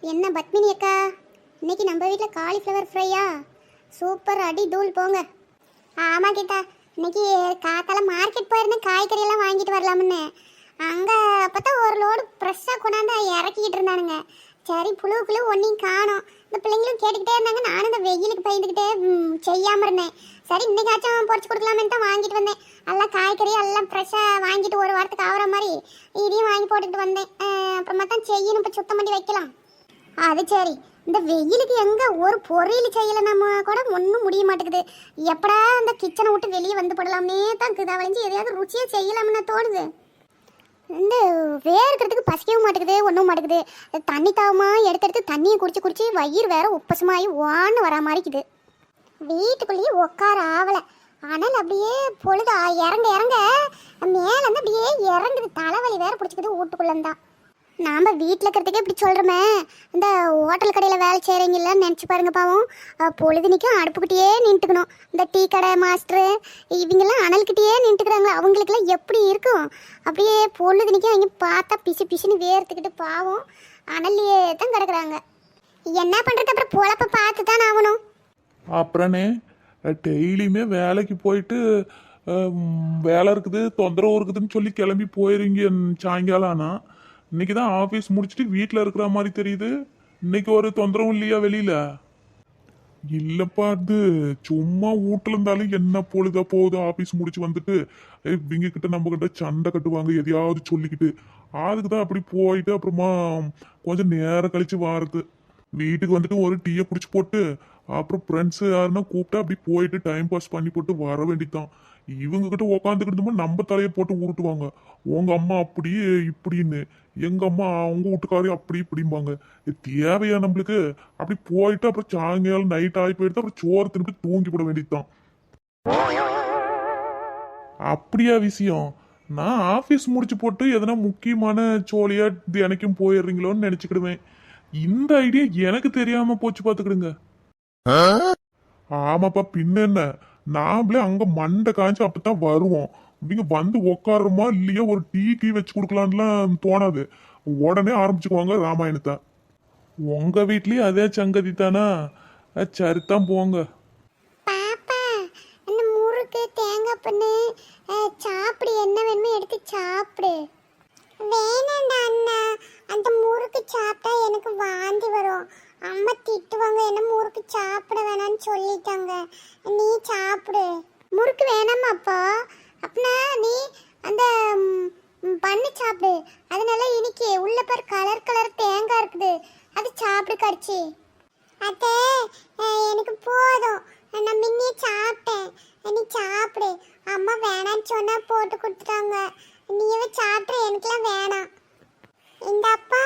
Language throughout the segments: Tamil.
என்ன பத்மினி அக்கா, இன்னைக்கு நம்ம வீட்டில் காலிஃப்ளவர் ஃப்ரையா? சூப்பர், அடி தூள் போங்க. ஆமாம் கீதா, இன்னைக்கு காத்தால மார்க்கெட் போயிருந்தேன், காய்கறியெல்லாம் வாங்கிட்டு வரலாம்னு. அங்கே பார்த்தா ஒரு லோடு ஃப்ரெஷ்ஷாக கொண்டாந்து இறக்கிக்கிட்டு இருந்தானுங்க. சரி, புழுவுக்குழு ஒன்றையும் காணும். இந்த பிள்ளைங்களும் கேட்டுக்கிட்டே இருந்தாங்க, நானும் இந்த வெயிலுக்கு பயந்துக்கிட்டே செய்யாமல் இருந்தேன். சரி, இன்னைக்காச்சும் பொறிச்சு கொடுக்கலாமேன்னு தான் வாங்கிட்டு வந்தேன். எல்லாம் காய்கறி எல்லாம் ஃப்ரெஷ்ஷாக வாங்கிட்டு ஒரு வாரத்துக்கு ஆகிற மாதிரி இதையும் வாங்கி போட்டுக்கிட்டு வந்தேன். அப்புறமா தான் செய்யணும், இப்போ சுத்தம் பண்ணி வைக்கலாம். அது சரி, இந்த வெயிலுக்கு எங்கே ஒரு பொரியல் செய்யலை நம்ம கூட ஒன்றும் முடிய மாட்டேங்குது. எப்படா அந்த கிச்சனை விட்டு வெளியே வந்து போடலாமே தான் இதை வளைஞ்சு எதையாவது ருச்சியாக செய்யலாம்னு தோணுது. இந்த வேர்க்கிறதுக்கு பசிக்கவும் மாட்டேங்குது, ஒன்றும் மாட்டேங்குது. தண்ணி தாவமா எடுத்து தண்ணியை குடிச்சு குடிச்சு வயிறு வேற உப்பசமாகி வான்னு வரா மாதிரிக்குது. வீட்டுக்குள்ளேயே உட்கார ஆவலை. ஆனால் அப்படியே பொழுது இறங்க இறங்க மேலேருந்து அப்படியே இறங்குது. தலைவலி வேற பிடிச்சிக்குது வீட்டுக்குள்ளந்தான். நாம் வீட்டில் இருக்கிறதுக்கே இப்படி சொல்கிறோமே, இந்த ஹோட்டல் கடையில் வேலை செய்கிறீங்களான்னு நினச்சி பாருங்க. பாவம், பொழுதுனிக்கும் அடுப்புக்கிட்டேயே நின்றுக்கணும். இந்த டீ கடை மாஸ்டரு இவங்கெல்லாம் அனல்கிட்டேயே நின்றுக்கிறாங்களா, அவங்களுக்கெல்லாம் எப்படி இருக்கும்? அப்படியே பொழுதுனிக்கும் அவங்க பார்த்தா பிசு பிசுன்னு வேர்த்துக்கிட்டு பாவம் அனல்லையே தான் கிடக்குறாங்க. என்ன பண்ணுறது? அப்புறம் பொழப்ப பார்த்து தான் ஆகணும். அப்புறனே டெய்லியுமே வேலைக்கு போயிட்டு வேலை இருக்குது, தொந்தரவு இருக்குதுன்னு சொல்லி கிளம்பி போயிருங்க சாயங்காலம். ஆனால் இன்னைக்கு தான் ஆஃபீஸ் முடிச்சுட்டு வீட்டில் இருக்கிற மாதிரி தெரியுது. இன்னைக்கு ஒரு தொந்தரவும் இல்லையா வெளியில? இல்லப்பா, அது சும்மா வீட்டுல இருந்தாலும் என்ன பொழுதா போகுது. ஆஃபீஸ் முடிச்சு வந்துட்டு இவங்க கிட்ட நம்ம கிட்ட சண்டை கட்டுவாங்க எதையாவது சொல்லிக்கிட்டு. அதுக்கு தான் அப்படி போயிட்டு அப்புறமா கொஞ்சம் நேரம் கழிச்சு வாரது. வீட்டுக்கு வந்துட்டு ஒரு டீயை குடிச்சு போட்டு அப்புறம் ஃப்ரெண்ட்ஸ் யாருன்னா கூப்பிட்டா அப்படி போயிட்டு டைம் பாஸ் பண்ணி போட்டு வர வேண்டியதான். இவங்க கிட்ட உக்காந்துக்கிட்டு நம்ம தலையை போட்டு உருட்டுவாங்க. உங்க அம்மா அப்படி இப்படின்னு, எங்க அம்மா அவங்க வீட்டுக்காரி அப்படி இப்படிம்பாங்க. தேவையா நம்மளுக்கு? அப்படி போயிட்டு அப்புறம் சாயங்காலம் நைட் ஆகி போயிட்டு அப்புறம் சோறு திருப்பி தூங்கி போட வேண்டியதுதான். அப்படியா விஷயம்? நான் ஆஃபீஸ் முடிச்சு போட்டு எதனா முக்கியமான சோழியா தினைக்கும் போயிடுறீங்களோன்னு நினைச்சுக்கிடுவேன். இந்த ஐடியா எனக்கு தெரியாம போச்சு, பாத்துக்கிடுங்க. ஆமாப்பா, பின்ன என்ன, நாமளே அங்க மண்டை காய்ச்சி அப்பதான் வருவோம். நீங்க வந்து உக்காடுறோமா இல்லையா ஒரு டீ கீ வச்சு கொடுக்கலான்லாம் தோணாது. உடனே ஆரம்பிச்சுக்குவாங்க ராமாயணத்தை. உங்க வீட்லயும் அதே சங்கதி தானா? சரிதான் போங்க. பாப்பா, அந்த முறுக்கு தேங்காய் பண்ணு சாப்பிடு, என்ன வேணுமோ எடுத்து சாப்பிடு. வேணாண்டா அண்ணா, அந்த முறுக்கு சாப்பிட்டா எனக்கு வாந்தி வரும். அம்மா திட்டுவாங்க, என்ன முறுக்கு சாப்பிட வேணாம்னு சொல்லிட்டாங்க. நீ சாப்பிடு. முறுக்கு வேணாமாப்பா? அப்படின்னா நீ அந்த பண்ணு சாப்பிடு. அதனால இன்னைக்கு உள்ள பாரு கலர் கலர் தேங்காய் இருக்குது, அது சாப்பிடு கடிச்சு. அத்தே, எனக்கு போதும், நான் முன்னே சாப்பிட்டேன். நீ சாப்பிடு. அம்மா வேணான்னு சொன்னா போட்டு கொடுத்துட்டாங்க. நீவே சாப்பிட்ற, எனக்குலாம் வேணாம். இந்த அப்பா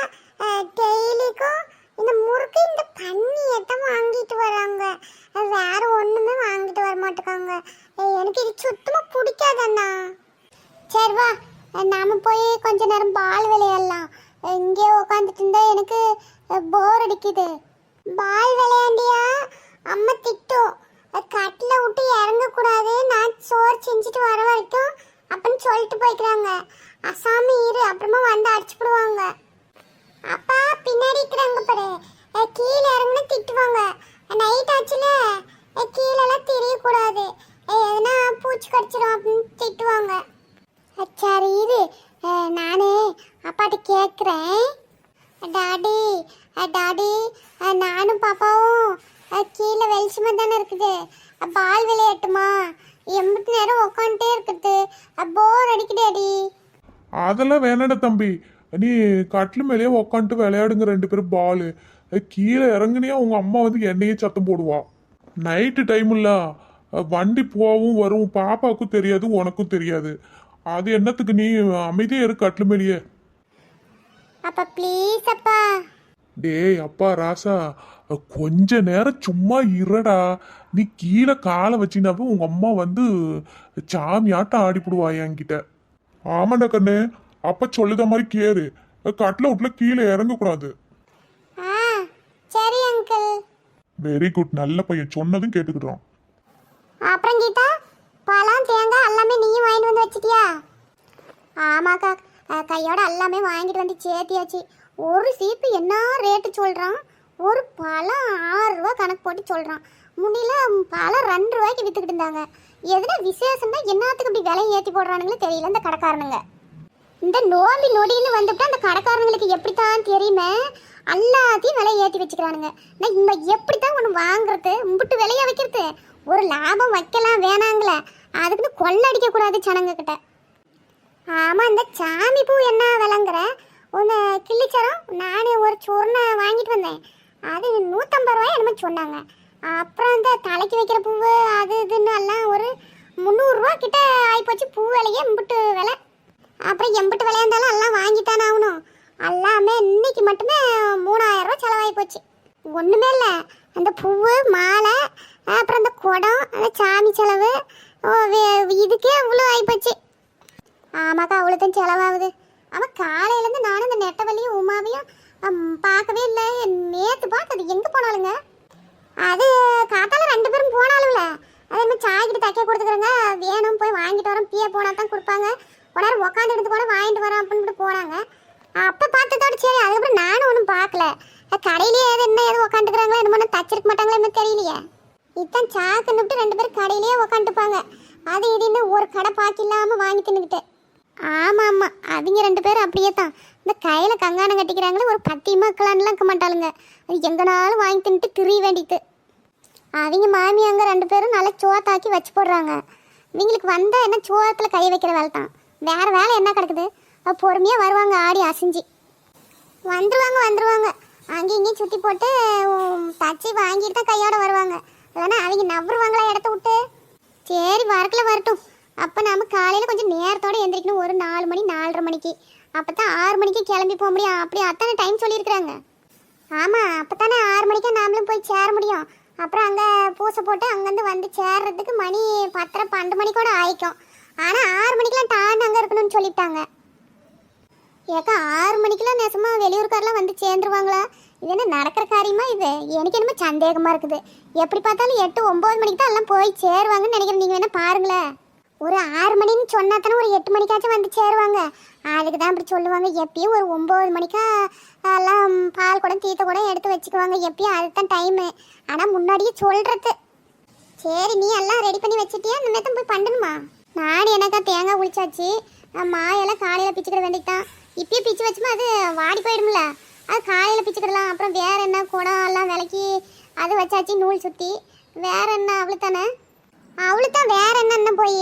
டெய்லிக்கும் இந்த முறுக்கு இந்த தண்ணியை தான் வாங்கிட்டு வராங்க, வேற ஒண்ணுமே வாங்கிட்டு வர மாட்டேங்காங்க. எனக்கு இது சுத்தமா பிடிக்காதண்ணா. சரி வா, நாம போய் கொஞ்ச நேரம் பால் விளையாடலாம். இங்கே உட்காந்துட்டு இருந்தா எனக்கு போர் அடிக்குது. பால் விளையாண்டியா அம்மா திட்டும், கட்டில விட்டு இறங்கக்கூடாது, நான் சோறு செஞ்சுட்டு வர வரைக்கும் அப்படின்னு சொல்லிட்டு போய்க்கிறாங்க. அசாமி இரு, அப்புறமா வந்து அடிச்சு போடுவாங்க. அப்பா பின்னாடி இருக்கிறாங்க பாரு, கீழே இறங்குனா திட்டுவாங்க. நைட் ஆச்சுல கீழெல்லாம் தெரியக்கூடாது, எதுனா பூச்சி கடிச்சிடும் அப்படின்னு திட்டுவாங்க. சரி இரு, நானே அப்பாட்ட கேட்குறேன். டாடி டாடி, நானும் பாப்பாவும் கீழே வெளிச்சமாக தானே இருக்குது, பால் விளையாட்டுமா? எம்பிட்டு நேரம் உக்காந்துட்டே இருக்குது, போர் அடிக்குதேடி. அதெல்லாம் வேணாட தம்பி, நீ கட்டில் மேலேயே உக்காந்துட்டு விளையாடுங்க ரெண்டு பேரும் பாலு. கீழே இறங்குனியா உங்க அம்மா வந்து என்னையே சத்தம் போடுவா. நைட்டு டைம் இல்ல, வண்டி போவும் வரும், பாப்பாவுக்கும் தெரியாது உனக்கும் தெரியாது. அது என்னத்துக்கு நீ அமைதியா இரு கட்டில் மேலேயே. அப்பா ப்ளீஸ் அப்பா. டேய் அப்பா ராசா, கொஞ்ச நேரம் சும்மா இருடா. நீ கீழே காலை வச்சினாவே உங்க அம்மா வந்து சாமியாட்டம் ஆடிப்புடுவா என்கிட்ட. ஆமாண்டா கண்ணு, அப்ப சொல்லுத மாதிரி கேரு, கட்டில விட்டுல கீழே இறங்கக்கூடாது. சரி அங்கிள். வெரி குட், நல்ல பையன், சொன்னதும் கேட்டுக்கிட்டோம். அப்புறம் கீதா, பழம் தேங்காய் எல்லாமே நீயும் வாங்கிட்டு வந்து வச்சிட்டியா? ஆமாக்கா, கையோட எல்லாமே வாங்கிட்டு வந்து சேர்த்தியாச்சு. ஒரு சீப்பு என்ன ரேட்டு சொல்கிறான், ஒரு பழம் 6 ரூபா கணக்கு போட்டு சொல்கிறான். முன்னில பழம் 2 ரூபாய்க்கு விற்றுக்கிட்டு இருந்தாங்க. எதுனா விசேஷம்னா என்னத்துக்கு இப்படி விலையை ஏற்றி போடுறானுங்களே தெரியல இந்த கடைக்காரனுங்க. இந்த நோம்பி நொடின்னு வந்துட்டு அந்த கடைக்காரங்களுக்கு எப்படித்தான் தெரியுமே, எல்லாத்தையும் விலையை ஏற்றி வச்சுக்கிறானுங்க. நான் இங்கே எப்படித்தான் ஒன்று வாங்குறது, மும்பிட்டு விலையை வைக்கிறது, ஒரு லாபம் வைக்கலாம் வேணாங்களே, அதுக்குன்னு கொள்ளடிக்க கூடாது ஜனங்க கிட்ட. ஆமாம், இந்த சாமி பூ என்ன விலைங்கிற ஒன்று கிள்ளிச்சரம் நானே ஒரு சொர்ணை வாங்கிட்டு வந்தேன். அது 150 ரூபாய் என்னமோ சொன்னாங்க. அப்புறம் இந்த தலைக்கு வைக்கிற பூவு அது இதுன்னு எல்லாம் ஒரு 300 ரூபா கிட்ட ஆகிப்போச்சு. பூ விலையே எம்பிட்டு விலை. அப்புறம் எம்பிட்டு விலையா இருந்தாலும் எல்லாம் வாங்கித்தானே ஆகணும். எல்லாமே இன்னைக்கு மட்டுமே 3000 ரூபா செலவாகி போச்சு. ஒன்றுமே இல்லை, அந்த பூவு மாலை அப்புறம் அந்த குடம் அந்த சாமி செலவு இதுக்கே அவ்வளோ ஆகிப்போச்சு. ஆமாக்கா, அவ்வளோதான் செலவாகுது. ஆமாம், காலையிலேருந்து நானும் இந்த நெட்டவள்ளியும் உமாவையும் பார்க்கவே இல்லை. நேற்று பார்த்து அது எங்கே போனாலுங்க. அது காத்தால 2 பேரும் போனாலும்ல, அதே மாதிரி சாய்கிட்டு தைக்க கொடுத்துக்கிறேங்க, வேணும் போய் வாங்கிட்டு வரோம், பிஏ போனால் தான் கொடுப்பாங்க, உடனே உட்காந்து எடுத்து கூட வாங்கிட்டு வரோம் அப்படின்னு போனாங்க. அப்போ பார்த்ததோட சரி, அதுக்கப்புறம் நானும் ஒன்றும் பார்க்கல. கடையிலேயே என்ன எதுவும் உட்காந்துக்கிறாங்களோ என்னமோ தச்சிருக்க மாட்டாங்களோ என்ன தெரியலையே. இதான் சாக்குன்னுட்டு 2 பேரும் கடையிலேயே உட்காந்துப்பாங்க. அது இதுன்னு ஒரு கடை பாக்கில்லாமல் வாங்கி தின்னுக்கிட்டு. ஆமாம் ஆமாம், அவங்க 2 பேரும் அப்படியே தான். இந்த கையில் கங்கானம் கட்டிக்கிறாங்களே, ஒரு 10 மக்களான்லாம் இருக்க மாட்டாளுங்க. அது எங்கனாலும் வாங்கி தின்னுட்டு திரிய வேண்டியது. அவங்க மாமி அங்கே 2 பேரும் நல்லா சோத்தாக்கி வச்சு போடுறாங்க. இவங்களுக்கு வந்தால் என்ன சோத்தில் கை வைக்கிற வேலை தான், வேறு வேலை என்ன கிடக்குது. பொறுமையாக வருவாங்க, ஆடி அசைஞ்சு வந்துருவாங்க. அங்கேயும் இங்கேயும் சுற்றி போட்டு தச்சு வாங்கிட்டு தான் கையோட வருவாங்க. இல்லைன்னா அவங்க நவருவாங்களா இடத்த விட்டு. சரி, வரட்டும். அப்போ நம்ம காலையில் கொஞ்சம் நேரத்தோடு எந்திரிக்கணும், ஒரு 4 மணி 4:30 மணிக்கு. அப்போ தான் 6 மணிக்கு கிளம்பி போக முடியும். அப்படி அத்தனை டைம் சொல்லியிருக்கிறாங்க. ஆமாம், அப்போ தானே 6 மணிக்கா நாமளும் போய் சேர முடியும். அப்புறம் அங்கே பூசை போட்டு அங்கேருந்து வந்து சேர்றதுக்கு மணி 10:30 12 மணி கூட ஆயிக்கும். ஆனால் 6 மணிக்கெலாம் டான்னு அங்கே இருக்கணும்னு சொல்லிவிட்டாங்க. ஏக்கா, 6 மணிக்கெலாம் நெசமாக வெளியூர்காரெலாம் வந்து சேர்ந்துருவாங்களா? இது என்ன நடக்கிற காரியமா? இது எனக்கு என்னமோ சந்தேகமாக இருக்குது. எப்படி பார்த்தாலும் 8 9 மணிக்கு தான் எல்லாம் போய் சேருவாங்கன்னு நினைக்கிறேன். நீங்கள் வேணால் பாருங்களேன். ஒரு 6 மணின்னு சொன்னா தானே ஒரு 8 மணிக்காச்சும் வந்து சேருவாங்க. அதுக்கு தான் அப்படி சொல்லுவாங்க. எப்பயும் ஒரு 9 மணிக்கா எல்லாம் பால் குடம் தீத்த குடம் எடுத்து வச்சுக்குவாங்க. எப்பயும் அதுதான் டைமு. ஆனால் முன்னாடியே சொல்கிறது. சரி, நீ எல்லாம் ரெடி பண்ணி வச்சுட்டியா? இந்த நேரத்தை போய் பண்ணணுமா? நாடு எனக்கா தேங்காய் குளிச்சாச்சு. மாயெல்லாம் காலையில் பிச்சுக்கிற வேண்டியதான். இப்பயே பிச்சு வச்சுமா அது வாடி போயிடும்ல, அது காலையில் பிச்சுக்கிடலாம். அப்புறம் வேற என்ன குடம் எல்லாம் விளக்கி அது வச்சாச்சு, நூல் சுற்றி. வேற என்ன அவளுத்தானே? அவளுத்தான், வேற என்ன போய்.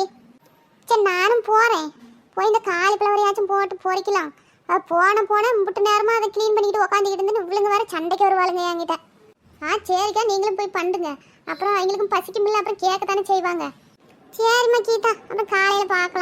சரி, நானும் போகிறேன். போய் இந்த காலிஃப்ளவரையாச்சும் போட்டு பொறிக்கலாம். அது போன முட்டு நேரமாக அதை க்ளீன் பண்ணிக்கிட்டு உட்காந்துக்கிட்டு இருந்துன்னு இவளுங்க வேறு சண்டைக்கு வருவாளுங்க என்கிட்ட. சரிக்கா, நீங்களும் போய் பண்ணுங்க. அப்புறம் அவங்களுக்கும் பசிக்குமில்ல, அப்புறம் கேட்கத்தானே செய்வாங்க. சரிம்மா கீதா, அப்புறம் காலையில் பார்க்கலாம்.